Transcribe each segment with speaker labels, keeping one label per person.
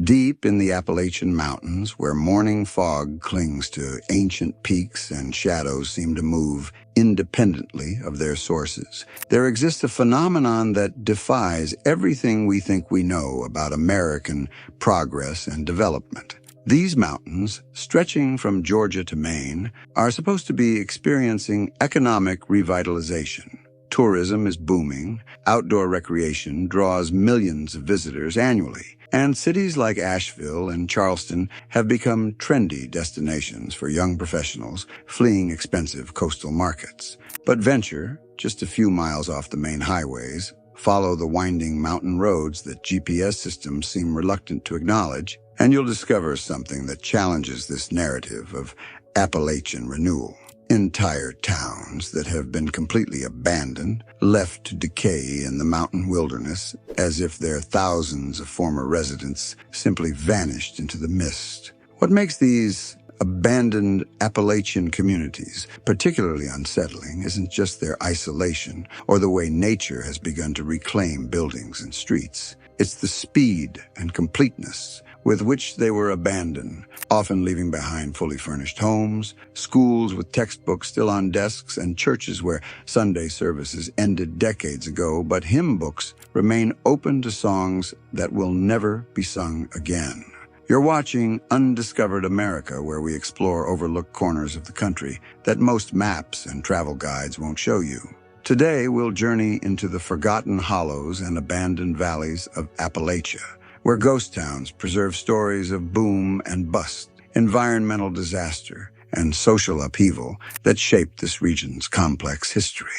Speaker 1: Deep in the Appalachian Mountains, where morning fog clings to ancient peaks and shadows seem to move independently of their sources, there exists a phenomenon that defies everything we think we know about American progress and development. These mountains, stretching from Georgia to Maine, are supposed to be experiencing economic revitalization. Tourism is booming, outdoor recreation draws millions of visitors annually, and cities like Asheville and Charleston have become trendy destinations for young professionals fleeing expensive coastal markets. But venture, just a few miles off the main highways, follow the winding mountain roads that GPS systems seem reluctant to acknowledge, and you'll discover something that challenges this narrative of Appalachian renewal. Entire towns that have been completely abandoned, left to decay in the mountain wilderness, as if their thousands of former residents simply vanished into the mist. What makes these abandoned Appalachian communities particularly unsettling isn't just their isolation or the way nature has begun to reclaim buildings and streets. It's the speed and completeness with which they were abandoned, often leaving behind fully furnished homes, schools with textbooks still on desks, and churches where Sunday services ended decades ago, but hymn books remain open to songs that will never be sung again. You're watching Undiscovered America, where we explore overlooked corners of the country that most maps and travel guides won't show you. Today, we'll journey into the forgotten hollows and abandoned valleys of Appalachia, where ghost towns preserve stories of boom and bust, environmental disaster, and social upheaval that shaped this region's complex history.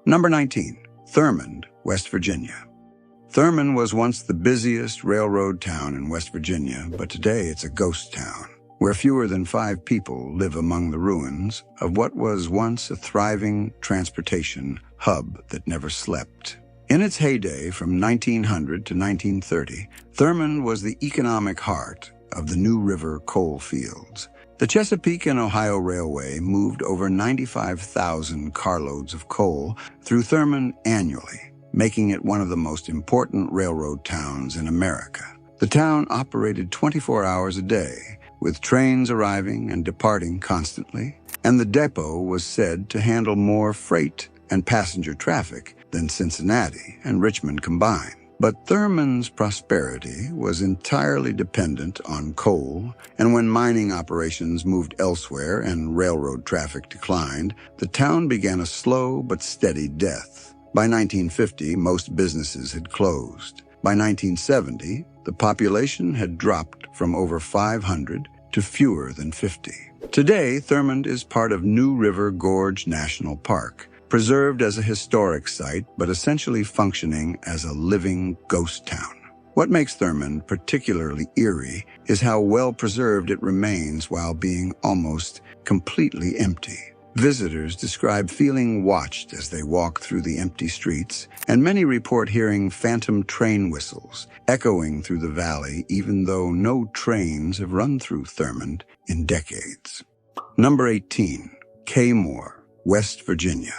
Speaker 1: Number 19, Thurmond, West Virginia. Thurmond was once the busiest railroad town in West Virginia, but today it's a ghost town, where fewer than 5 people live among the ruins of what was once a thriving transportation hub that never slept. In its heyday from 1900 to 1930, Thurmond was the economic heart of the New River coal fields. The Chesapeake and Ohio Railway moved over 95,000 carloads of coal through Thurmond annually, making it one of the most important railroad towns in America. The town operated 24 hours a day, with trains arriving and departing constantly, and the depot was said to handle more freight and passenger traffic than Cincinnati and Richmond combined. But Thurmond's prosperity was entirely dependent on coal, and when mining operations moved elsewhere and railroad traffic declined, the town began a slow but steady death. By 1950, most businesses had closed. By 1970, the population had dropped from over 500 to fewer than 50. Today, Thurmond is part of New River Gorge National Park, preserved as a historic site, but essentially functioning as a living ghost town. What makes Thurmond particularly eerie is how well preserved it remains while being almost completely empty. Visitors describe feeling watched as they walk through the empty streets, and many report hearing phantom train whistles echoing through the valley, even though no trains have run through Thurmond in decades. Number 18, Kaymoor, West Virginia.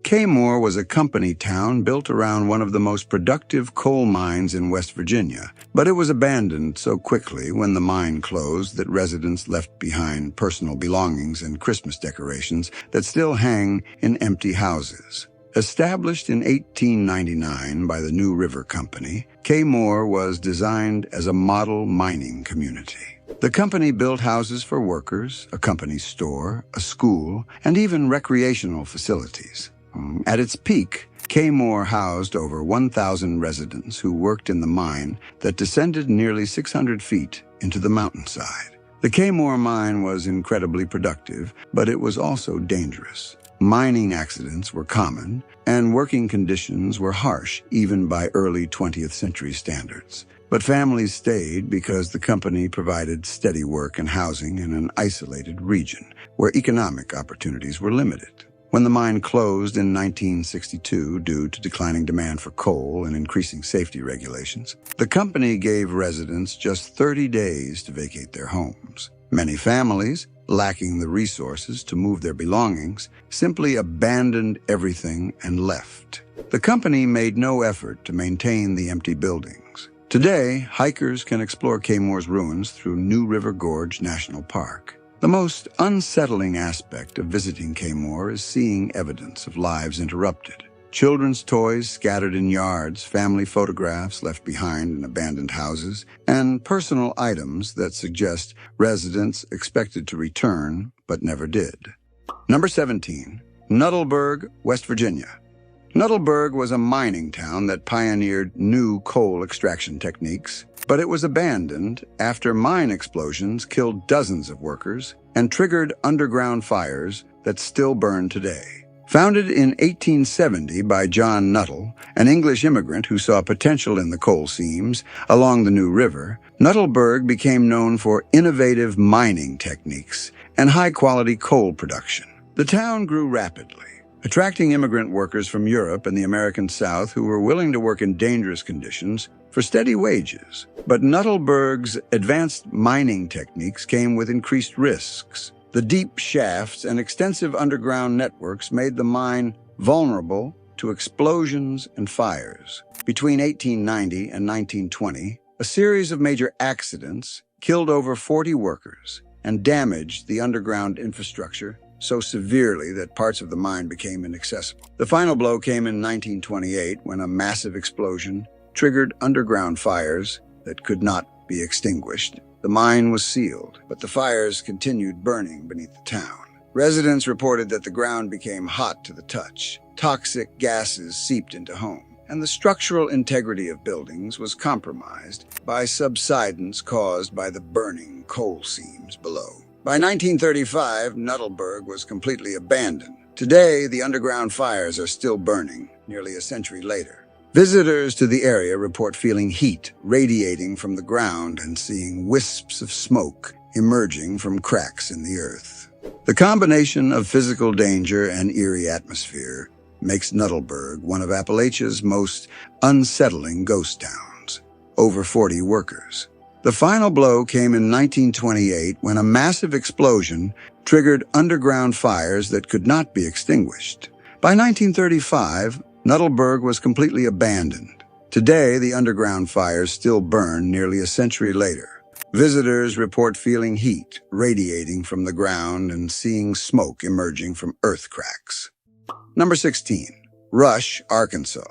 Speaker 1: Kaymoor was a company town built around one of the most productive coal mines in West Virginia, but it was abandoned so quickly when the mine closed that residents left behind personal belongings and Christmas decorations that still hang in empty houses. Established in 1899 by the New River Company, Kaymoor was designed as a model mining community. The company built houses for workers, a company store, a school, and even recreational facilities. At its peak, Kaymoor housed over 1,000 residents who worked in the mine that descended nearly 600 feet into the mountainside. The Kaymoor mine was incredibly productive, but it was also dangerous. Mining accidents were common, and working conditions were harsh, even by early 20th century standards. But families stayed because the company provided steady work and housing in an isolated region where economic opportunities were limited. When the mine closed in 1962 due to declining demand for coal and increasing safety regulations, the company gave residents just 30 days to vacate their homes. Many families, lacking the resources to move their belongings, simply abandoned everything and left. The company made no effort to maintain the empty buildings. Today, hikers can explore Kaymoor's ruins through New River Gorge National Park. The most unsettling aspect of visiting Kaymoor is seeing evidence of lives interrupted. Children's toys scattered in yards, family photographs left behind in abandoned houses, and personal items that suggest residents expected to return but never did. Number 17. Nuttallburg, West Virginia. Nuttallburg was a mining town that pioneered new coal extraction techniques, but it was abandoned after mine explosions killed dozens of workers and triggered underground fires that still burn today. Founded in 1870 by John Nuttall, an English immigrant who saw potential in the coal seams along the New River, Nuttallburg became known for innovative mining techniques and high-quality coal production. The town grew rapidly, attracting immigrant workers from Europe and the American South who were willing to work in dangerous conditions for steady wages. But Nuttallburg's advanced mining techniques came with increased risks. The deep shafts and extensive underground networks made the mine vulnerable to explosions and fires. Between 1890 and 1920, a series of major accidents killed over 40 workers and damaged the underground infrastructure so severely that parts of the mine became inaccessible. The final blow came in 1928 when a massive explosion triggered underground fires that could not be extinguished. The mine was sealed, but the fires continued burning beneath the town. Residents reported that the ground became hot to the touch. Toxic gases seeped into homes, and the structural integrity of buildings was compromised by subsidence caused by the burning coal seams below. By 1935, Nuttallburg was completely abandoned. Today, the underground fires are still burning, nearly a century later. Visitors to the area report feeling heat radiating from the ground and seeing wisps of smoke emerging from cracks in the earth. The combination of physical danger and eerie atmosphere makes Nuttallburg one of Appalachia's most unsettling ghost towns. Over 40 workers. The final blow came in 1928 when a massive explosion triggered underground fires that could not be extinguished. By 1935, Nuttallburg was completely abandoned. Today, the underground fires still burn nearly a century later. Visitors report feeling heat radiating from the ground and seeing smoke emerging from earth cracks. Number 16. Rush, Arkansas.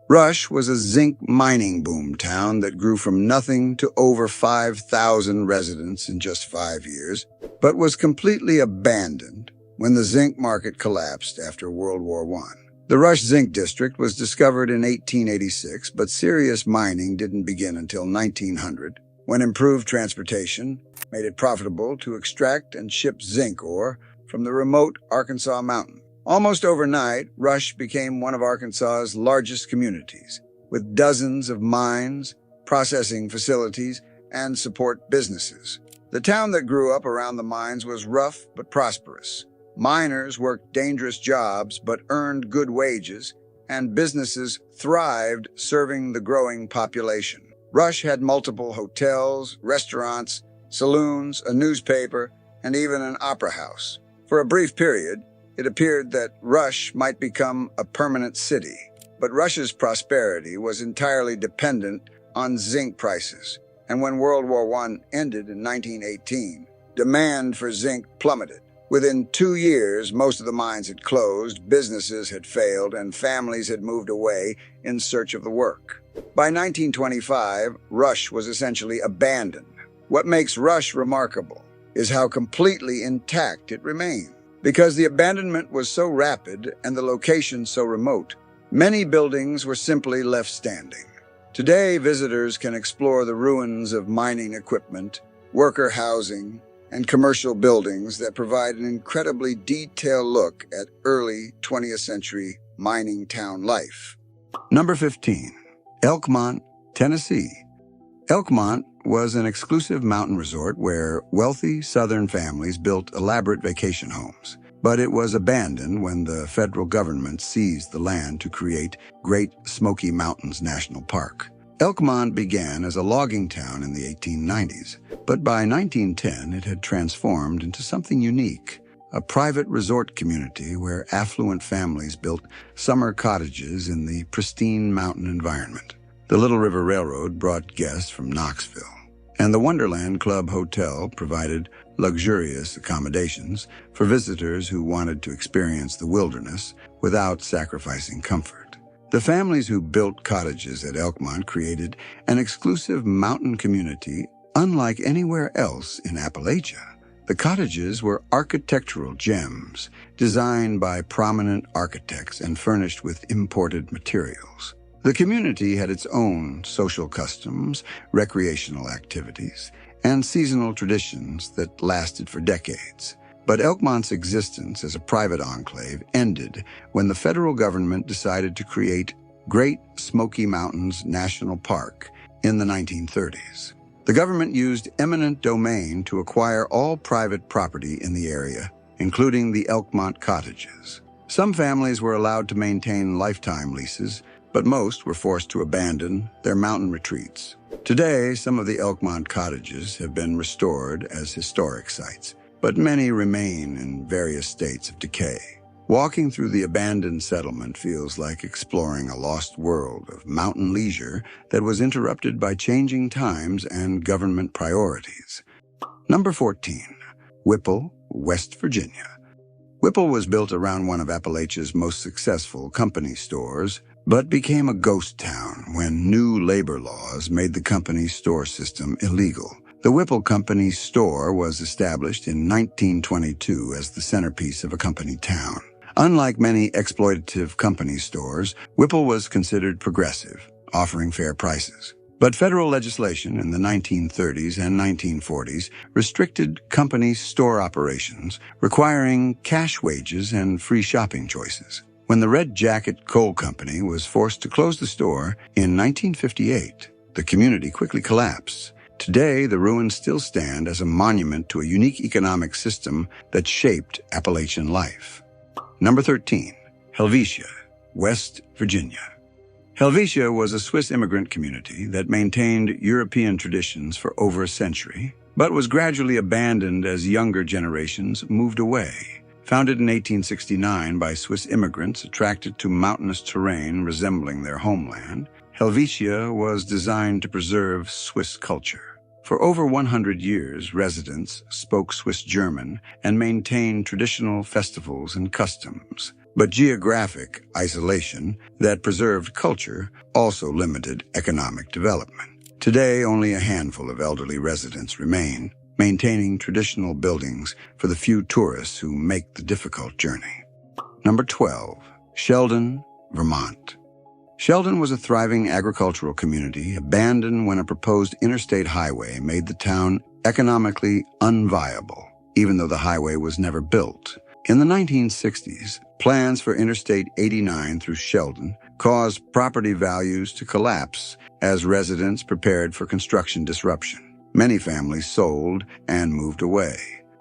Speaker 1: Rush was a zinc mining boom town that grew from nothing to over 5,000 residents in just 5 years, but was completely abandoned when the zinc market collapsed after World War I. The Rush Zinc District was discovered in 1886, but serious mining didn't begin until 1900, when improved transportation made it profitable to extract and ship zinc ore from the remote Arkansas Mountains. Almost overnight, Rush became one of Arkansas's largest communities, with dozens of mines, processing facilities, and support businesses. The town that grew up around the mines was rough but prosperous. Miners worked dangerous jobs but earned good wages, and businesses thrived serving the growing population. Rush had multiple hotels, restaurants, saloons, a newspaper, and even an opera house. For a brief period, it appeared that Rush might become a permanent city, but Rush's prosperity was entirely dependent on zinc prices. And when World War I ended in 1918, demand for zinc plummeted. Within 2 years, most of the mines had closed, businesses had failed, and families had moved away in search of the work. By 1925, Rush was essentially abandoned. What makes Rush remarkable is how completely intact it remained. Because the abandonment was so rapid and the location so remote, many buildings were simply left standing. Today, visitors can explore the ruins of mining equipment, worker housing, and commercial buildings that provide an incredibly detailed look at early 20th century mining town life. Number 15. Elkmont, Tennessee. Elkmont was an exclusive mountain resort where wealthy Southern families built elaborate vacation homes. But it was abandoned when the federal government seized the land to create Great Smoky Mountains National Park. Elkmont began as a logging town in the 1890s, but by 1910 it had transformed into something unique, a private resort community where affluent families built summer cottages in the pristine mountain environment. The Little River Railroad brought guests from Knoxville, and the Wonderland Club Hotel provided luxurious accommodations for visitors who wanted to experience the wilderness without sacrificing comfort. The families who built cottages at Elkmont created an exclusive mountain community unlike anywhere else in Appalachia. The cottages were architectural gems, designed by prominent architects and furnished with imported materials. The community had its own social customs, recreational activities, and seasonal traditions that lasted for decades. But Elkmont's existence as a private enclave ended when the federal government decided to create Great Smoky Mountains National Park in the 1930s. The government used eminent domain to acquire all private property in the area, including the Elkmont cottages. Some families were allowed to maintain lifetime leases, but most were forced to abandon their mountain retreats. Today, some of the Elkmont cottages have been restored as historic sites, but many remain in various states of decay. Walking through the abandoned settlement feels like exploring a lost world of mountain leisure that was interrupted by changing times and government priorities. Number 14. Whipple, West Virginia. Whipple was built around one of Appalachia's most successful company stores, but became a ghost town when new labor laws made the company's store system illegal. The Whipple Company store was established in 1922 as the centerpiece of a company town. Unlike many exploitative company stores, Whipple was considered progressive, offering fair prices. But federal legislation in the 1930s and 1940s restricted company store operations, requiring cash wages and free shopping choices. When the Red Jacket Coal Company was forced to close the store in 1958, the community quickly collapsed. Today, the ruins still stand as a monument to a unique economic system that shaped Appalachian life. Number 13. Helvetia, West Virginia. Helvetia was a Swiss immigrant community that maintained European traditions for over a century, but was gradually abandoned as younger generations moved away. Founded in 1869 by Swiss immigrants attracted to mountainous terrain resembling their homeland, Helvetia was designed to preserve Swiss culture. For over 100 years, residents spoke Swiss German and maintained traditional festivals and customs. But geographic isolation that preserved culture also limited economic development. Today, only a handful of elderly residents remain, maintaining traditional buildings for the few tourists who make the difficult journey. Number 12. Sheldon, Vermont. Sheldon was a thriving agricultural community abandoned when a proposed interstate highway made the town economically unviable, even though the highway was never built. In the 1960s, plans for Interstate 89 through Sheldon caused property values to collapse as residents prepared for construction disruption. Many families sold and moved away.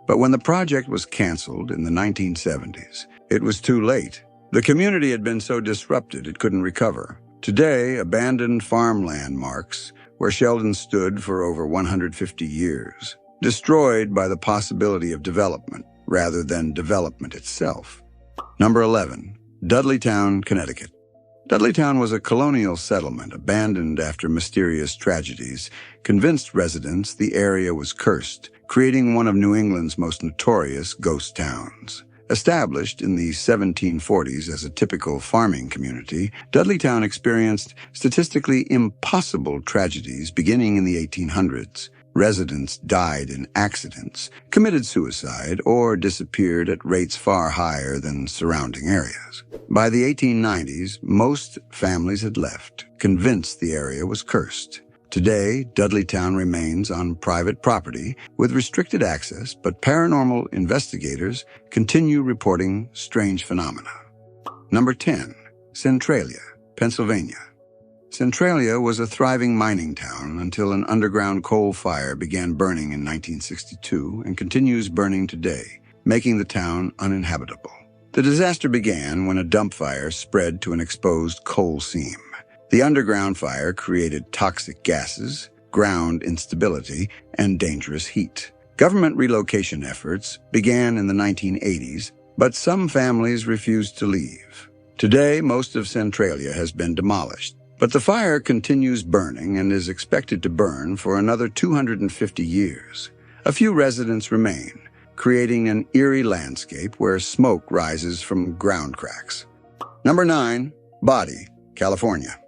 Speaker 1: But when the project was canceled in the 1970s, it was too late. The community had been so disrupted it couldn't recover. Today, abandoned farm landmarks, where Sheldon stood for over 150 years, destroyed by the possibility of development rather than development itself. Number 11. Dudleytown, Connecticut. Dudleytown was a colonial settlement abandoned after mysterious tragedies convinced residents the area was cursed, creating one of New England's most notorious ghost towns. Established in the 1740s as a typical farming community, Dudleytown experienced statistically impossible tragedies beginning in the 1800s. Residents died in accidents, committed suicide, or disappeared at rates far higher than surrounding areas. By the 1890s, most families had left, convinced the area was cursed. Today, Dudleytown remains on private property with restricted access, but paranormal investigators continue reporting strange phenomena. Number 10. Centralia, Pennsylvania. Centralia was a thriving mining town until an underground coal fire began burning in 1962 and continues burning today, making the town uninhabitable. The disaster began when a dump fire spread to an exposed coal seam. The underground fire created toxic gases, ground instability, and dangerous heat. Government relocation efforts began in the 1980s, but some families refused to leave. Today, most of Centralia has been demolished, But the fire continues burning and is expected to burn for another 250 years. A few residents remain, creating an eerie landscape where smoke rises from ground cracks. Number 9, Body, California.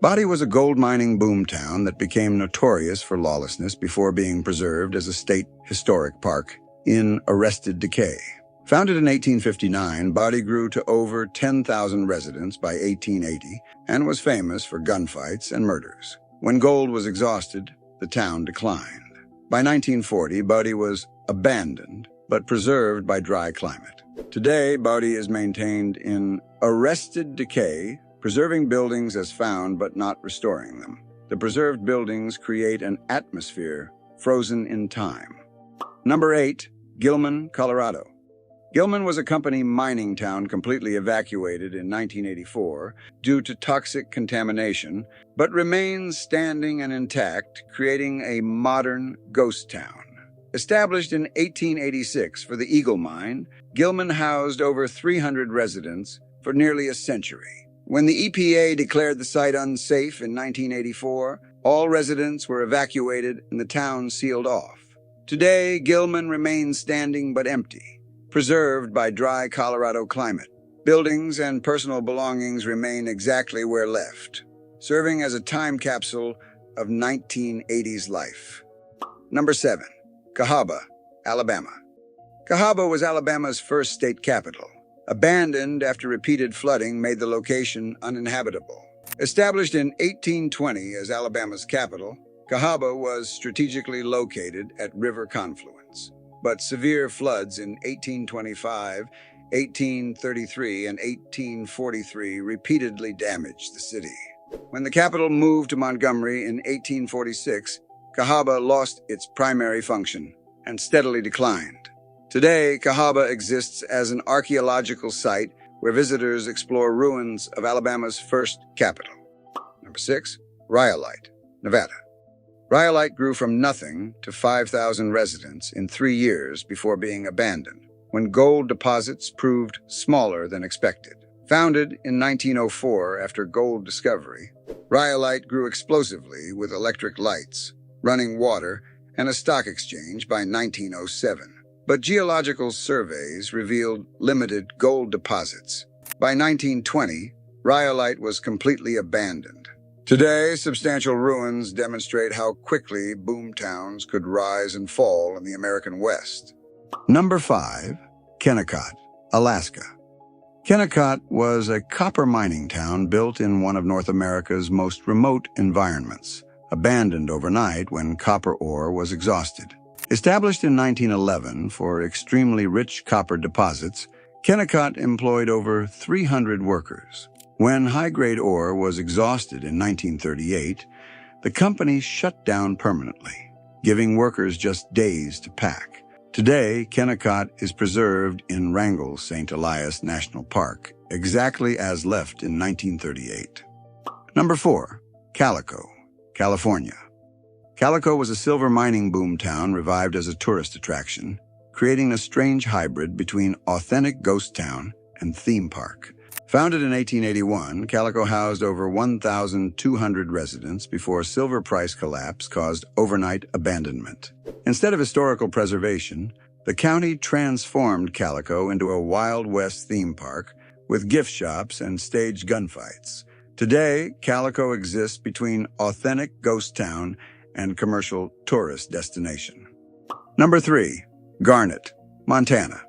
Speaker 1: Body was a gold mining boomtown that became notorious for lawlessness before being preserved as a state historic park in arrested decay. Founded in 1859, Body grew to over 10,000 residents by 1880 and was famous for gunfights and murders. When gold was exhausted, the town declined. By 1940, Body was abandoned but preserved by dry climate. Today, Body is maintained in arrested decay, preserving buildings as found but not restoring them. The preserved buildings create an atmosphere frozen in time. Number 8, Gilman, Colorado. Gilman was a company mining town completely evacuated in 1984 due to toxic contamination, but remains standing and intact, creating a modern ghost town. Established in 1886 for the Eagle Mine, Gilman housed over 300 residents for nearly a century. When the EPA declared the site unsafe in 1984, all residents were evacuated and the town sealed off. Today, Gilman remains standing but empty, preserved by dry Colorado climate. Buildings and personal belongings remain exactly where left, serving as a time capsule of 1980s life. Number 7, Cahaba, Alabama. Cahaba was Alabama's first state capital. Abandoned after repeated flooding made the location uninhabitable. Established in 1820 as Alabama's capital, Cahaba was strategically located at river confluence. But severe floods in 1825, 1833, and 1843 repeatedly damaged the city. When the capital moved to Montgomery in 1846, Cahaba lost its primary function and steadily declined. Today, Cahaba exists as an archaeological site where visitors explore ruins of Alabama's first capital. Number 6, Rhyolite, Nevada. Rhyolite grew from nothing to 5,000 residents in 3 years before being abandoned, when gold deposits proved smaller than expected. Founded in 1904 after gold discovery, Rhyolite grew explosively with electric lights, running water, and a stock exchange by 1907. But geological surveys revealed limited gold deposits. By 1920, Rhyolite was completely abandoned. Today, substantial ruins demonstrate how quickly boomtowns could rise and fall in the American West. Number 5, Kennecott, Alaska. Kennecott was a copper mining town built in one of North America's most remote environments, abandoned overnight when copper ore was exhausted. Established in 1911 for extremely rich copper deposits, Kennecott employed over 300 workers. When high-grade ore was exhausted in 1938, the company shut down permanently, giving workers just days to pack. Today, Kennecott is preserved in Wrangell St. Elias National Park, exactly as left in 1938. Number 4, Calico, California. Calico was a silver mining boomtown revived as a tourist attraction, creating a strange hybrid between authentic ghost town and theme park. Founded in 1881, Calico housed over 1,200 residents before silver price collapse caused overnight abandonment. Instead of historical preservation, the county transformed Calico into a Wild West theme park with gift shops and staged gunfights. Today, Calico exists between authentic ghost town and commercial tourist destination. Number 3, Garnett, Montana.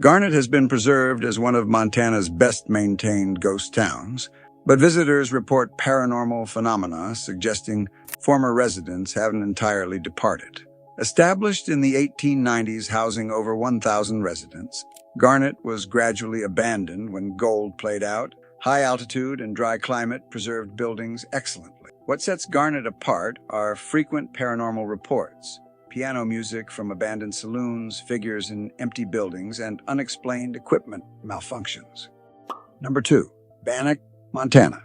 Speaker 1: Garnett has been preserved as one of Montana's best-maintained ghost towns, but visitors report paranormal phenomena suggesting former residents haven't entirely departed. Established in the 1890s, housing over 1,000 residents, Garnett was gradually abandoned when gold played out. High altitude and dry climate preserved buildings excellently. What sets Garnett apart are frequent paranormal reports, piano music from abandoned saloons, figures in empty buildings, and unexplained equipment malfunctions. Number 2, Bannack, Montana.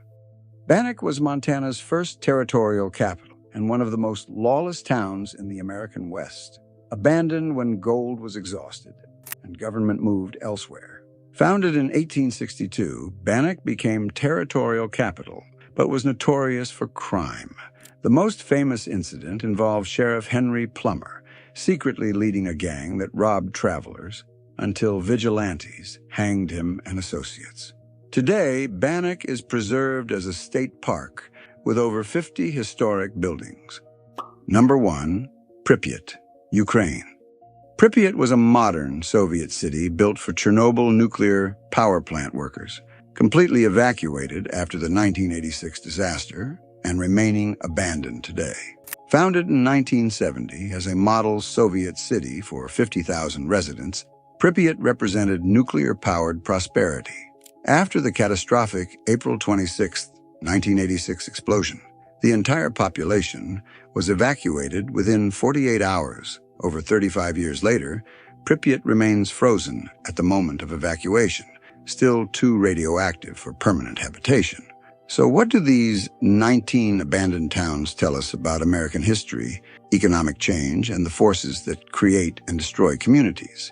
Speaker 1: Bannack was Montana's first territorial capital and one of the most lawless towns in the American West. Abandoned when gold was exhausted and government moved elsewhere. Founded in 1862, Bannack became territorial capital but was notorious for crime. The most famous incident involved Sheriff Henry Plummer, secretly leading a gang that robbed travelers until vigilantes hanged him and associates. Today, Bannock is preserved as a state park with over 50 historic buildings. Number 1, Pripyat, Ukraine. Pripyat was a modern Soviet city built for Chernobyl nuclear power plant workers, completely evacuated after the 1986 disaster and remaining abandoned today. Founded in 1970 as a model Soviet city for 50,000 residents, Pripyat represented nuclear-powered prosperity. After the catastrophic April 26, 1986 explosion, the entire population was evacuated within 48 hours. Over 35 years later, Pripyat remains frozen at the moment of evacuation, still too radioactive for permanent habitation. So what do these 19 abandoned towns tell us about American history, economic change, and the forces that create and destroy communities?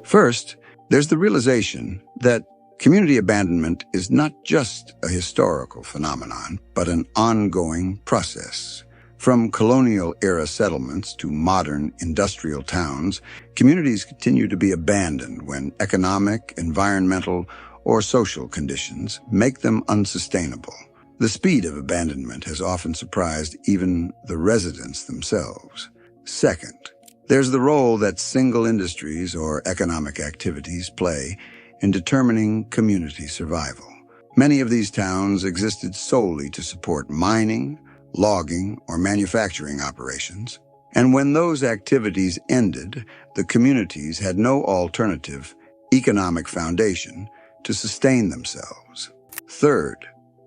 Speaker 1: First, there's the realization that community abandonment is not just a historical phenomenon, but an ongoing process. From colonial-era settlements to modern industrial towns, communities continue to be abandoned when economic, environmental, or social conditions make them unsustainable. The speed of abandonment has often surprised even the residents themselves. Second, there's the role that single industries or economic activities play in determining community survival. Many of these towns existed solely to support mining, logging, or manufacturing operations, and when those activities ended, the communities had no alternative economic foundation to sustain themselves. Third,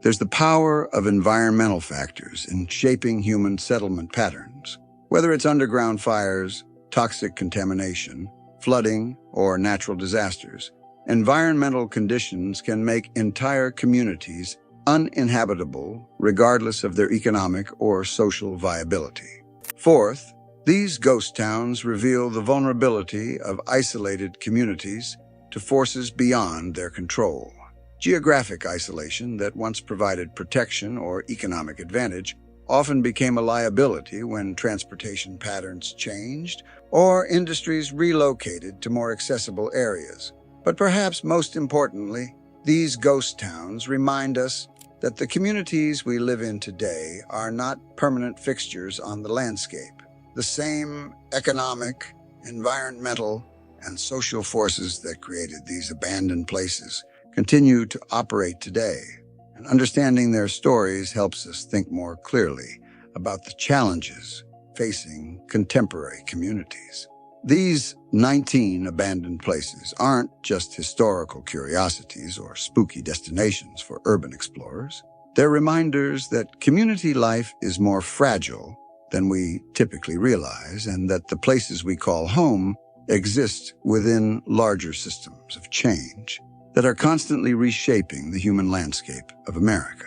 Speaker 1: there's the power of environmental factors in shaping human settlement patterns. Whether it's underground fires, toxic contamination, flooding, or natural disasters, environmental conditions can make entire communities uninhabitable regardless of their economic or social viability. Fourth, these ghost towns reveal the vulnerability of isolated communities to forces beyond their control. Geographic isolation that once provided protection or economic advantage often became a liability when transportation patterns changed or industries relocated to more accessible areas. But perhaps most importantly, these ghost towns remind us that the communities we live in today are not permanent fixtures on the landscape. The same economic, environmental, and social forces that created these abandoned places continue to operate today, and understanding their stories helps us think more clearly about the challenges facing contemporary communities. These 19 abandoned places aren't just historical curiosities or spooky destinations for urban explorers. They're reminders that community life is more fragile than we typically realize, and that the places we call home exist within larger systems of change that are constantly reshaping the human landscape of America.